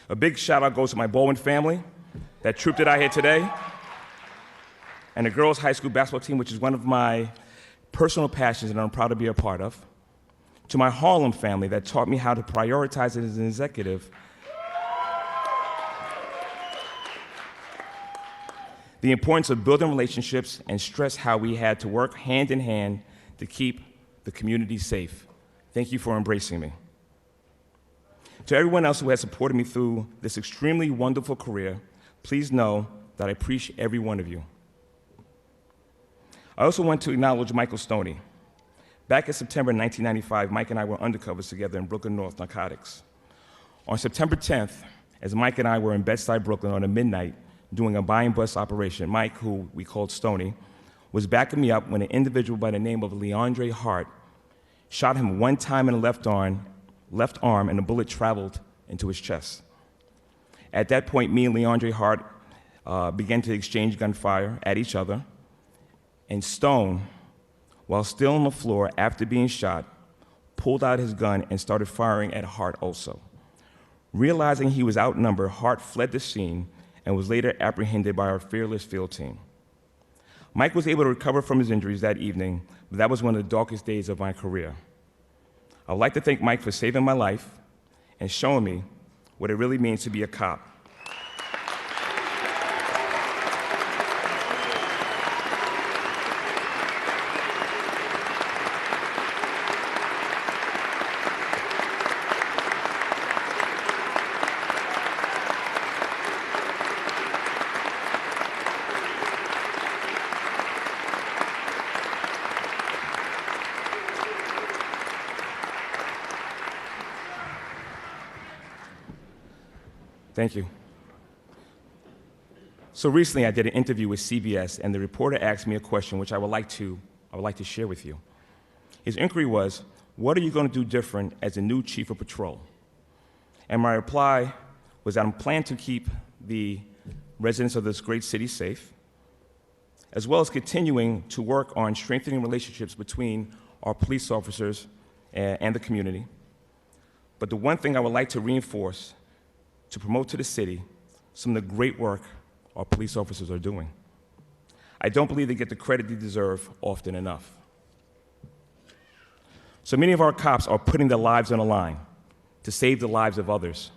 A big shout out goes to my Baldwin family, that troop that I had today, and the girls' high school basketball team, which is one of my personal passions and I'm proud to be a part of. To my Harlem family that taught me how to prioritize as an executive. The importance of building relationships and stress how we had to work hand in hand to keep the community safe. Thank you for embracing me. To everyone else who has supported me through this extremely wonderful career, please know that I appreciate every one of you. I also want to acknowledge Michael Stoney. Back in September 1995, Mike and I were undercovers together in Brooklyn North Narcotics. On September 10th, as Mike and I were in Bedside, Brooklyn on a midnight doing a buy and bust operation, Mike, who we called Stoney, was backing me up when an individual by the name of Leandre Hart shot him one time in the left arm, and the bullet traveled into his chest. At that point, me and Leandre Hart began to exchange gunfire at each other, and Stone, while still on the floor after being shot, pulled out his gun and started firing at Hart also. Realizing he was outnumbered, Hart fled the scene and was later apprehended by our fearless field team. Mike was able to recover from his injuries that evening, but that was one of the darkest days of my career. I would like to thank Mike for saving my life and showing me what it really means to be a cop. Thank you. So recently I did an interview with CBS, and the reporter asked me a question which I would like to share with you. His inquiry was, what are you going to do different as a new chief of patrol? And my reply was that I'm planning to keep the residents of this great city safe, as well as continuing to work on strengthening relationships between our police officers and the community. But the one thing I would like to reinforce to promote to the city some of the great work our police officers are doing. I don't believe they get the credit they deserve often enough. So many of our cops are putting their lives on the line to save the lives of others.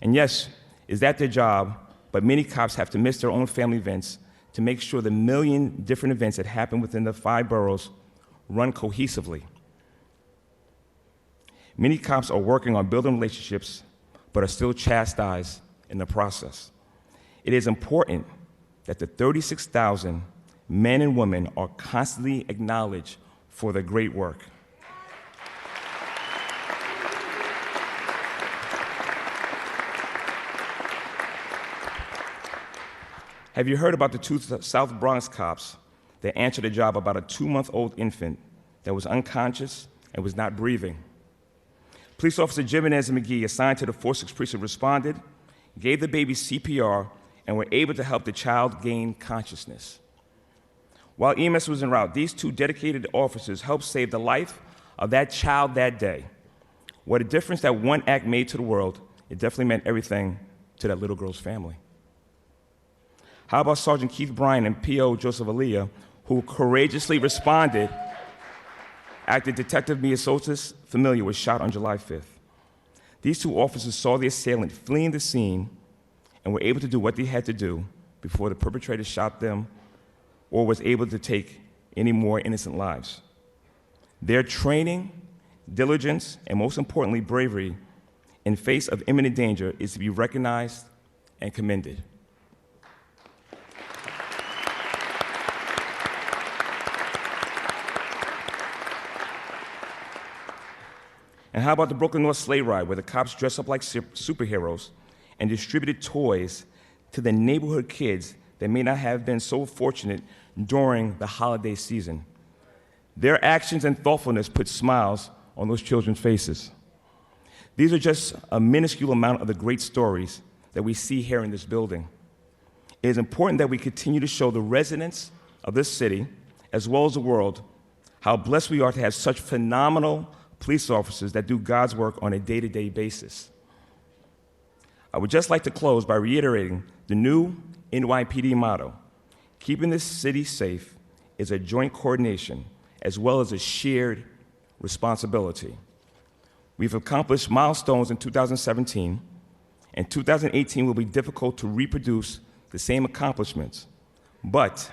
And yes, is that their job, but many cops have to miss their own family events to make sure the million different events that happen within the 5 boroughs run cohesively. Many cops are working on building relationships but are still chastised in the process. It is important that the 36,000 men and women are constantly acknowledged for their great work. Have you heard about the 2 South Bronx cops that answered a job about a 2-month-old infant that was unconscious and was not breathing? Police Officer Jimenez and McGee, assigned to the 4-6 precinct, responded, gave the baby CPR, and were able to help the child gain consciousness. While EMS was en route, these 2 dedicated officers helped save the life of that child that day. What a difference that one act made to the world. It definitely meant everything to that little girl's family. How about Sergeant Keith Bryan and PO Joseph Aliyah, who courageously responded after Detective Miasotis Familia was shot on July 5th. These 2 officers saw the assailant fleeing the scene and were able to do what they had to do before the perpetrator shot them or was able to take any more innocent lives. Their training, diligence, and most importantly, bravery in face of imminent danger is to be recognized and commended. And how about the Brooklyn North sleigh ride, where the cops dress up like superheroes and distributed toys to the neighborhood kids that may not have been so fortunate during the holiday season? Their actions and thoughtfulness put smiles on those children's faces. These are just a minuscule amount of the great stories that we see here in this building. It is important that we continue to show the residents of this city, as well as the world, how blessed we are to have such phenomenal police officers that do God's work on a day-to-day basis. I would just like to close by reiterating the new NYPD motto: keeping this city safe is a joint coordination as well as a shared responsibility. We've accomplished milestones in 2017, and 2018 will be difficult to reproduce the same accomplishments. But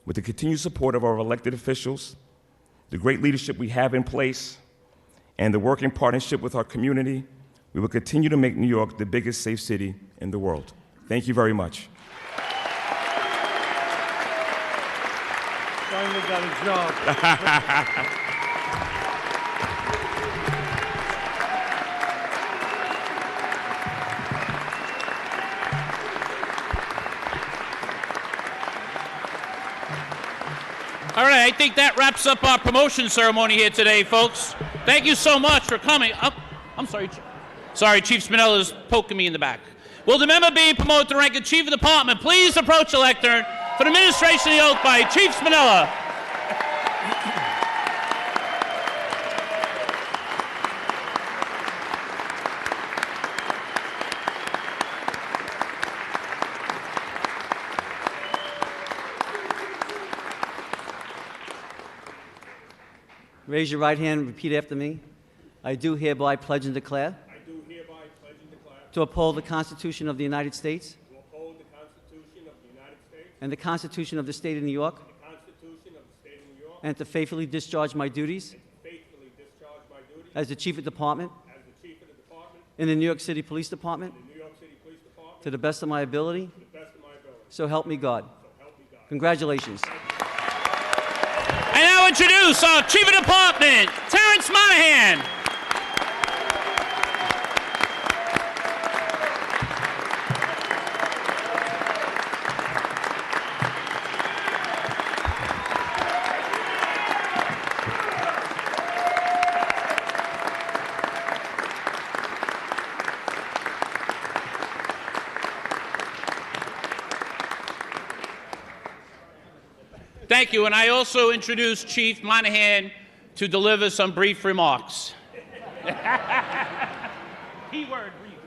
with the continued support of our elected officials, the great leadership we have in place, and the working partnership with our community, we will continue to make New York the biggest safe city in the world. Thank you very much. Finally got a job. All right, I think that wraps up our promotion ceremony here today, folks. Thank you so much for coming. I'm sorry. Sorry, Chief Spinella is poking me in the back. Will the member being promoted to rank of Chief of Department please approach the lectern for the administration of the oath by Chief Spinella? Raise your right hand and repeat after me. I do hereby pledge and declare I do hereby pledge and declare to uphold the Constitution of the United States to uphold the Constitution of the United States and the Constitution of the State of New York, and the Constitution of the State of New York, and to faithfully discharge my duties and to faithfully discharge my duties as the Chief of Department as the Chief of the Department in the New York City Police Department in the New York City Police Department to the best of my ability, to the best of my ability. so help me God. So help me God. Congratulations. I now introduce our Chief of Department, Terrence Monaghan. Thank you, and I also introduce Chief Monaghan to deliver some brief remarks. Keyword brief.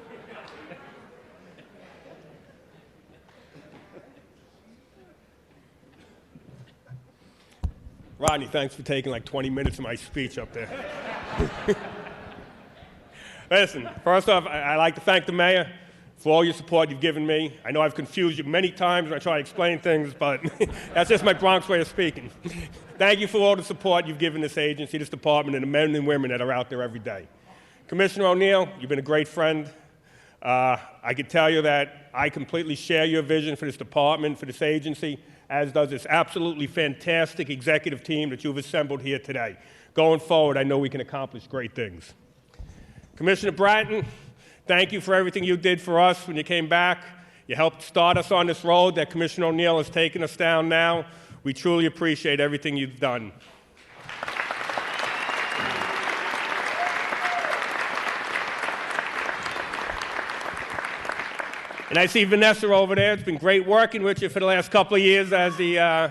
Rodney, thanks for taking like 20 minutes of my speech up there. Listen, first off, I'd like to thank the mayor for all your support you've given me. I know I've confused you many times when I try to explain things, but that's just my Bronx way of speaking. Thank you for all the support you've given this agency, this department, and the men and women that are out there every day. Commissioner O'Neill, you've been a great friend. I can tell you that I completely share your vision for this department, for this agency, as does this absolutely fantastic executive team that you've assembled here today. Going forward, I know we can accomplish great things. Commissioner Bratton, thank you for everything you did for us when you came back. You helped start us on this road that Commissioner O'Neill has taken us down now. We truly appreciate everything you've done. And I see Vanessa over there. It's been great working with you for the last couple of years as the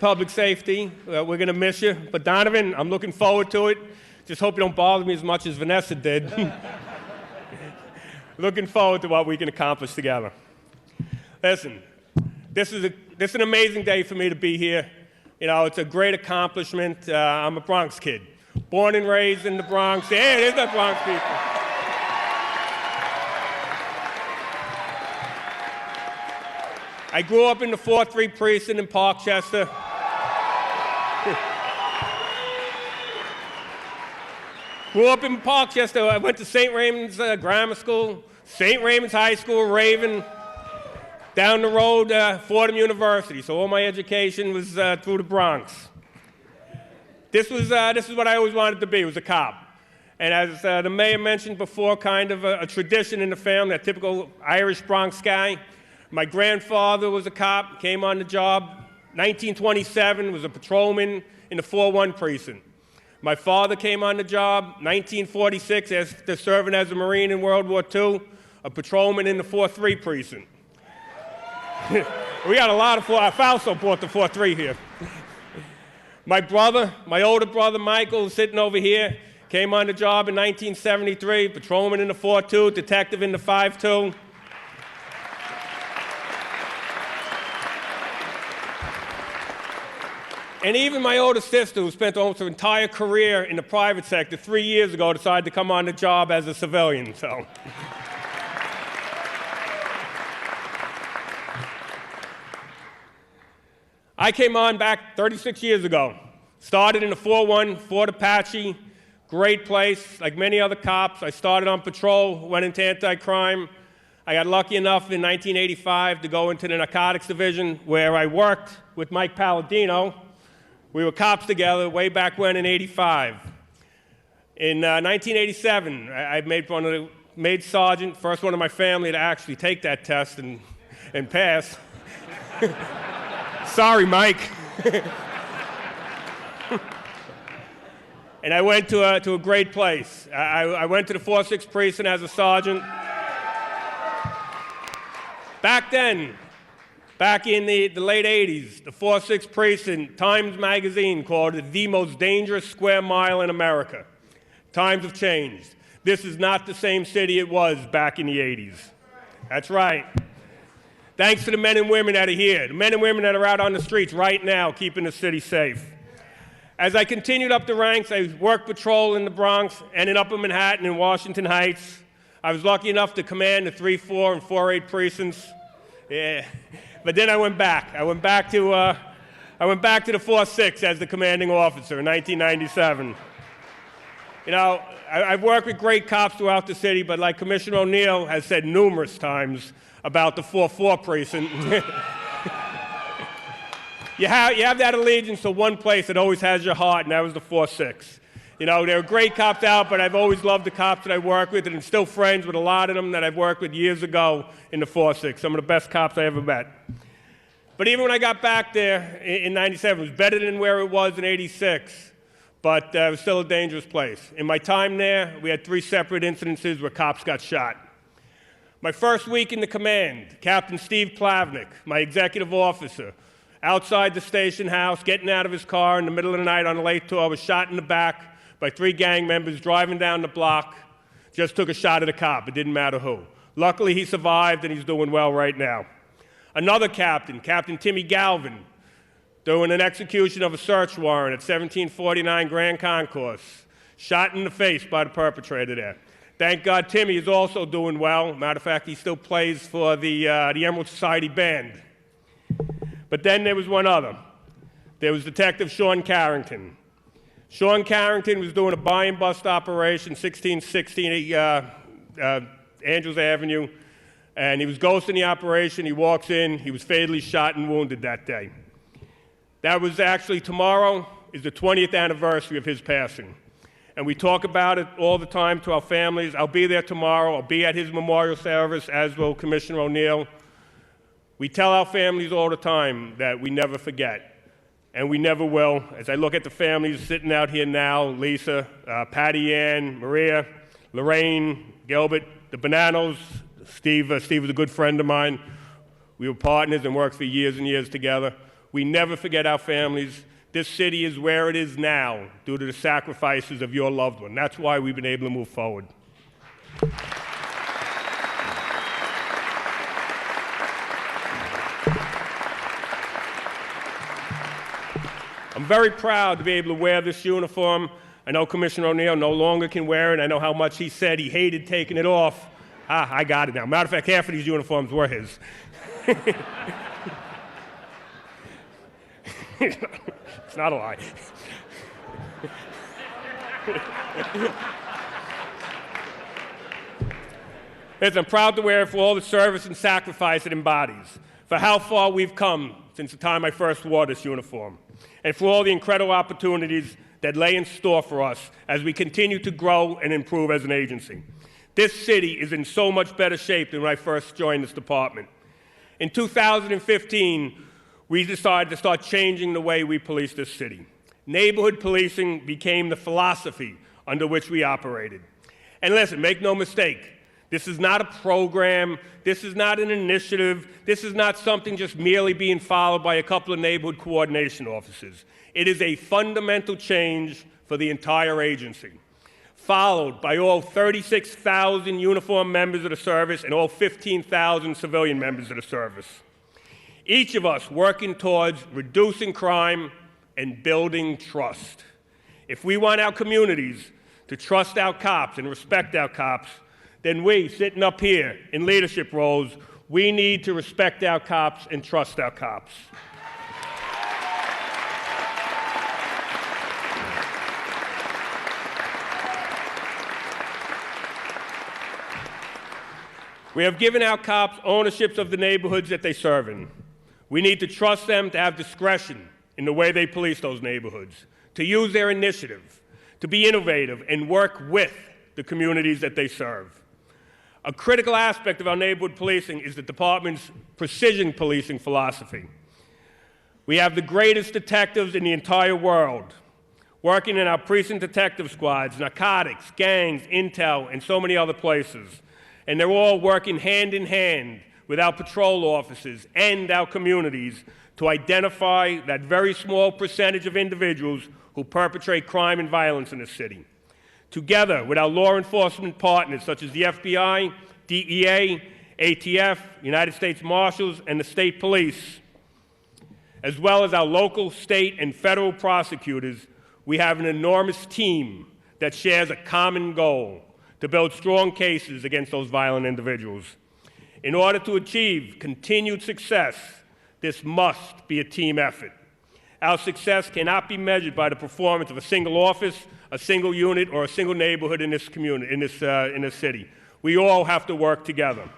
public safety. We're going to miss you. But Donovan, I'm looking forward to it. Just hope you don't bother me as much as Vanessa did. Looking forward to what we can accomplish together. Listen, this is an amazing day for me to be here. You know, it's a great accomplishment. I'm a Bronx kid, born and raised in the Bronx. Yeah, there's the Bronx people. I grew up in the 4-3 precinct in Parkchester. Grew up in Parkchester. I went to St. Raymond's Grammar School, St. Raymond's High School, Raven. Down the road, Fordham University. So all my education was through the Bronx. This is what I always wanted to be, was a cop. And as the mayor mentioned before, kind of a tradition in the family, a typical Irish Bronx guy. My grandfather was a cop, came on the job. 1927, was a patrolman in the 4-1 precinct. My father came on the job, 1946, after serving as a Marine in World War II, a patrolman in the 4-3 precinct. We got a lot of I also brought the 4-3 here. My brother, my older brother Michael, sitting over here, came on the job in 1973, patrolman in the 4-2, detective in the 5-2. And even my older sister, who spent almost her entire career in the private sector, 3 years ago decided to come on the job as a civilian, so. I came on back 36 years ago. Started in the 4-1, Fort Apache, great place. Like many other cops, I started on patrol, went into anti-crime. I got lucky enough in 1985 to go into the narcotics division where I worked with Mike Palladino. We were cops together way back when in '85. In 1987, I made sergeant, first one in my family to actually take that test and pass. Sorry, Mike. And I went to a great place. I went to the 4-6 precinct as a sergeant. Back then, back in the late 80s, the 4-6 precinct, Times Magazine called it the most dangerous square mile in America. Times have changed. This is not the same city it was back in the 80s. That's right. Thanks to the men and women that are here, the men and women that are out on the streets right now keeping the city safe. As I continued up the ranks, I worked patrol in the Bronx and in Upper Manhattan and Washington Heights. I was lucky enough to command the 3-4 and 4-8 precincts. Yeah. But then I went back. I went back to the 4-6 as the commanding officer in 1997. You know, I've worked with great cops throughout the city, but like Commissioner O'Neill has said numerous times about the 4-4 precinct, you have that allegiance to one place that always has your heart, and that was the 4-6. You know, there are great cops out, but I've always loved the cops that I work with, and I'm still friends with a lot of them that I've worked with years ago in the 4-6, some of the best cops I ever met. But even when I got back there in 97, it was better than where it was in 86, but it was still a dangerous place. In my time there, we had 3 separate incidences where cops got shot. My first week in the command, Captain Steve Plavnik, my executive officer, outside the station house, getting out of his car in the middle of the night on a late tour, was shot in the back by 3 gang members driving down the block. Just took a shot at a cop. It didn't matter who. Luckily, he survived, and he's doing well right now. Another captain, Captain Timmy Galvin, doing an execution of a search warrant at 1749 Grand Concourse, shot in the face by the perpetrator there. Thank God Timmy is also doing well. Matter of fact, he still plays for the Emerald Society Band. But then there was one other. There was Detective Sean Carrington. Sean Carrington was doing a buy and bust operation, 1616 Andrews Avenue, and he was ghosting the operation. He walks in. He was fatally shot and wounded that day. That was actually tomorrow is the 20th anniversary of his passing. And we talk about it all the time to our families. I'll be there tomorrow. I'll be at his memorial service, as will Commissioner O'Neill. We tell our families all the time that we never forget, and we never will. As I look at the families sitting out here now, Lisa, Patty Ann, Maria, Lorraine, Gilbert, the Bananos, Steve was a good friend of mine. We were partners and worked for years and years together. We never forget our families. This city is where it is now due to the sacrifices of your loved one. That's why we've been able to move forward. I'm very proud to be able to wear this uniform. I know Commissioner O'Neill no longer can wear it. I know how much he said he hated taking it off. I got it now. Matter of fact, half of these uniforms were his. It's not a lie. Listen, I'm proud to wear it for all the service and sacrifice it embodies, for how far we've come since the time I first wore this uniform, and for all the incredible opportunities that lay in store for us as we continue to grow and improve as an agency. This city is in so much better shape than when I first joined this department. In 2015, we decided to start changing the way we police this city. Neighborhood policing became the philosophy under which we operated. And listen, make no mistake, this is not a program, this is not an initiative, this is not something just merely being followed by a couple of neighborhood coordination officers. It is a fundamental change for the entire agency, followed by all 36,000 uniformed members of the service and all 15,000 civilian members of the service. Each of us working towards reducing crime and building trust. If we want our communities to trust our cops and respect our cops, then we, sitting up here in leadership roles, we need to respect our cops and trust our cops. We have given our cops ownerships of the neighborhoods that they serve in. We need to trust them to have discretion in the way they police those neighborhoods, to use their initiative, to be innovative and work with the communities that they serve. A critical aspect of our neighborhood policing is the department's precision policing philosophy. We have the greatest detectives in the entire world working in our precinct detective squads, narcotics, gangs, intel, and so many other places. And they're all working hand in hand with our patrol officers and our communities to identify that very small percentage of individuals who perpetrate crime and violence in the city. Together with our law enforcement partners such as the FBI, DEA, ATF, United States Marshals, and the state police, as well as our local, state, and federal prosecutors, we have an enormous team that shares a common goal to build strong cases against those violent individuals. In order to achieve continued success, this must be a team effort. Our success cannot be measured by the performance of a single office, a single unit, or a single neighborhood in this community, in this city. We all have to work together.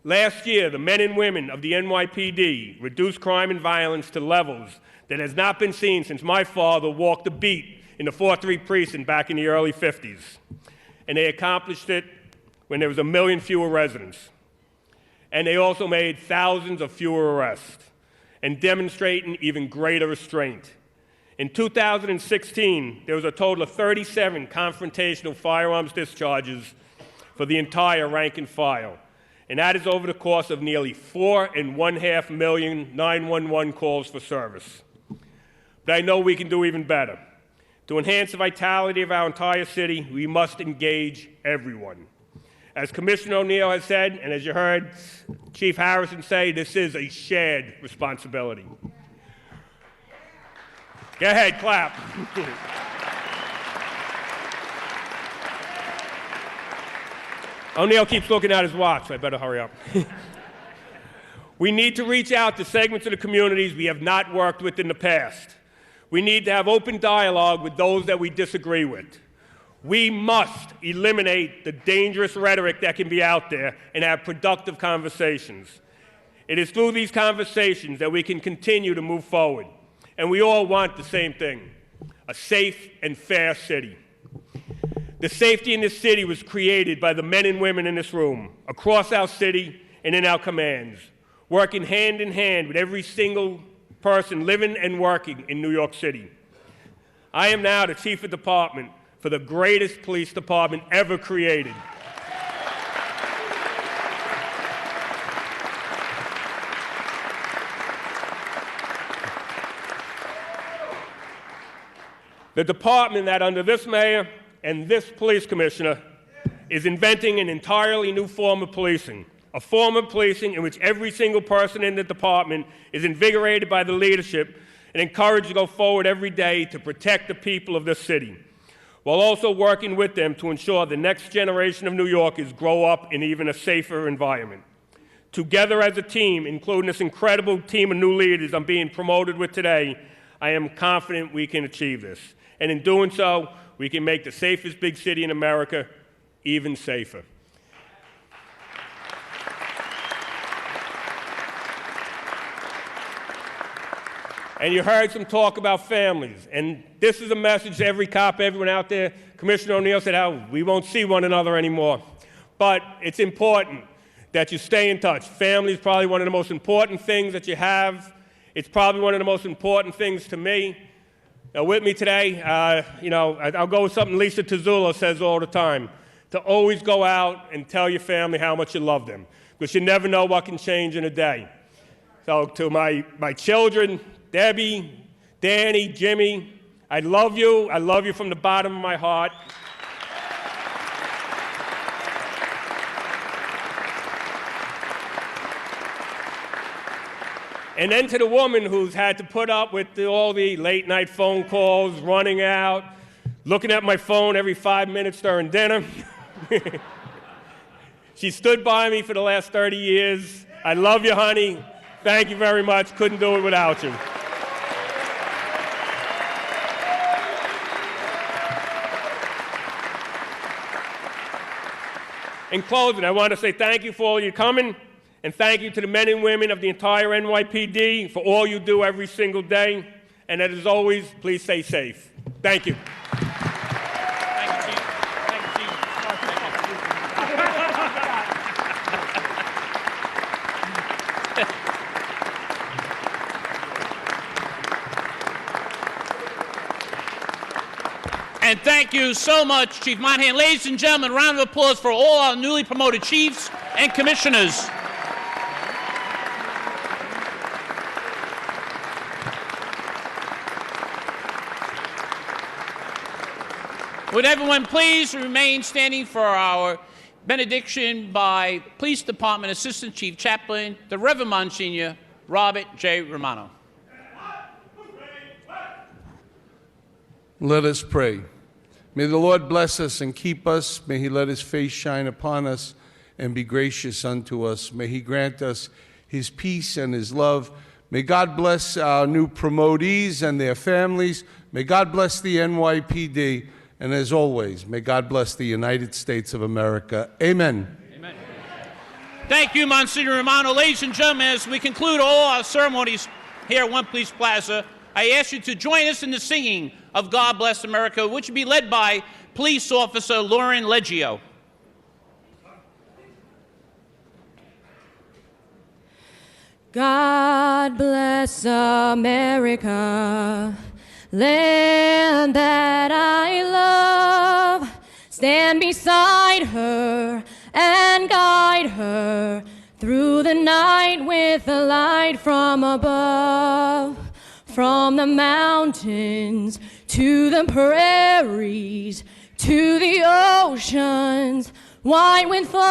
Last year, the men and women of the NYPD reduced crime and violence to levels that has not been seen since my father walked the beat in the 4-3 precinct back in the early 50s. And they accomplished it when there was 1 million fewer residents. And they also made thousands of fewer arrests and demonstrating even greater restraint. In 2016, there was a total of 37 confrontational firearms discharges for the entire rank and file. And that is over the course of nearly 4.5 million 911 calls for service. But I know we can do even better. To enhance the vitality of our entire city, we must engage everyone. As Commissioner O'Neill has said, and as you heard Chief Harrison say, this is a shared responsibility. Go ahead, clap. O'Neill keeps looking at his watch, so I better hurry up. We need to reach out to segments of the communities we have not worked with in the past. We need to have open dialogue with those that we disagree with. We must eliminate the dangerous rhetoric that can be out there and have productive conversations. It is through these conversations that we can continue to move forward. And we all want the same thing, a safe and fair city. The safety in this city was created by the men and women in this room, across our city and in our commands, working hand in hand with every single person living and working in New York City. I am now the chief of department for the greatest police department ever created. The department that under this mayor and this police commissioner is inventing an entirely new form of policing, a form of policing in which every single person in the department is invigorated by the leadership and encouraged to go forward every day to protect the people of this city, while also working with them to ensure the next generation of New Yorkers grow up in even a safer environment. Together as a team, including this incredible team of new leaders I'm being promoted with today, I am confident we can achieve this. And in doing so, we can make the safest big city in America even safer. And you heard some talk about families. And this is a message to every cop, everyone out there. Commissioner O'Neill said how we won't see one another anymore. But it's important that you stay in touch. Family is probably one of the most important things that you have. It's probably one of the most important things to me. With me today, I'll go with something Lisa Tazula says all the time, to always go out and tell your family how much you love them, because you never know what can change in a day. So to my children, Debbie, Danny, Jimmy, I love you. I love you from the bottom of my heart. And then to the woman who's had to put up with all the late night phone calls, running out, looking at my phone every 5 minutes during dinner. She stood by me for the last 30 years. I love you, honey. Thank you very much. Couldn't do it without you. In closing, I want to say thank you for all you coming. And thank you to the men and women of the entire NYPD for all you do every single day. And as always, please stay safe. Thank you. Thank you, Chief. Thank you, Chief. And thank you so much, Chief Monaghan. Ladies and gentlemen, a round of applause for all our newly promoted chiefs and commissioners. Would everyone please remain standing for our benediction by Police Department Assistant Chief Chaplain, the Reverend Monsignor Robert J. Romano. Let us pray. May the Lord bless us and keep us. May he let his face shine upon us and be gracious unto us. May he grant us his peace and his love. May God bless our new promotees and their families. May God bless the NYPD. And as always, may God bless the United States of America. Amen. Amen. Thank you, Monsignor Romano. Ladies and gentlemen, as we conclude all our ceremonies here at One Police Plaza, I ask you to join us in the singing of God Bless America, which will be led by Police Officer Lauren Leggio. God bless America, land that I love. Stand beside her and guide her through the night with a light from above. From the mountains to the prairies to the oceans white with foam.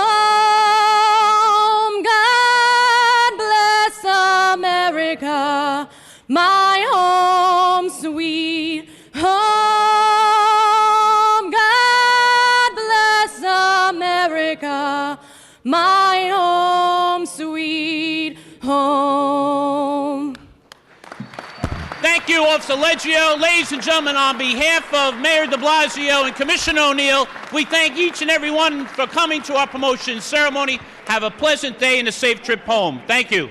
God bless America, my home sweet home. God bless America, my home sweet home. Thank you, Officer Leggio. Ladies and gentlemen, on behalf of Mayor de Blasio and Commissioner O'Neill, we thank each and every one for coming to our promotion ceremony. Have a pleasant day and a safe trip home. Thank you.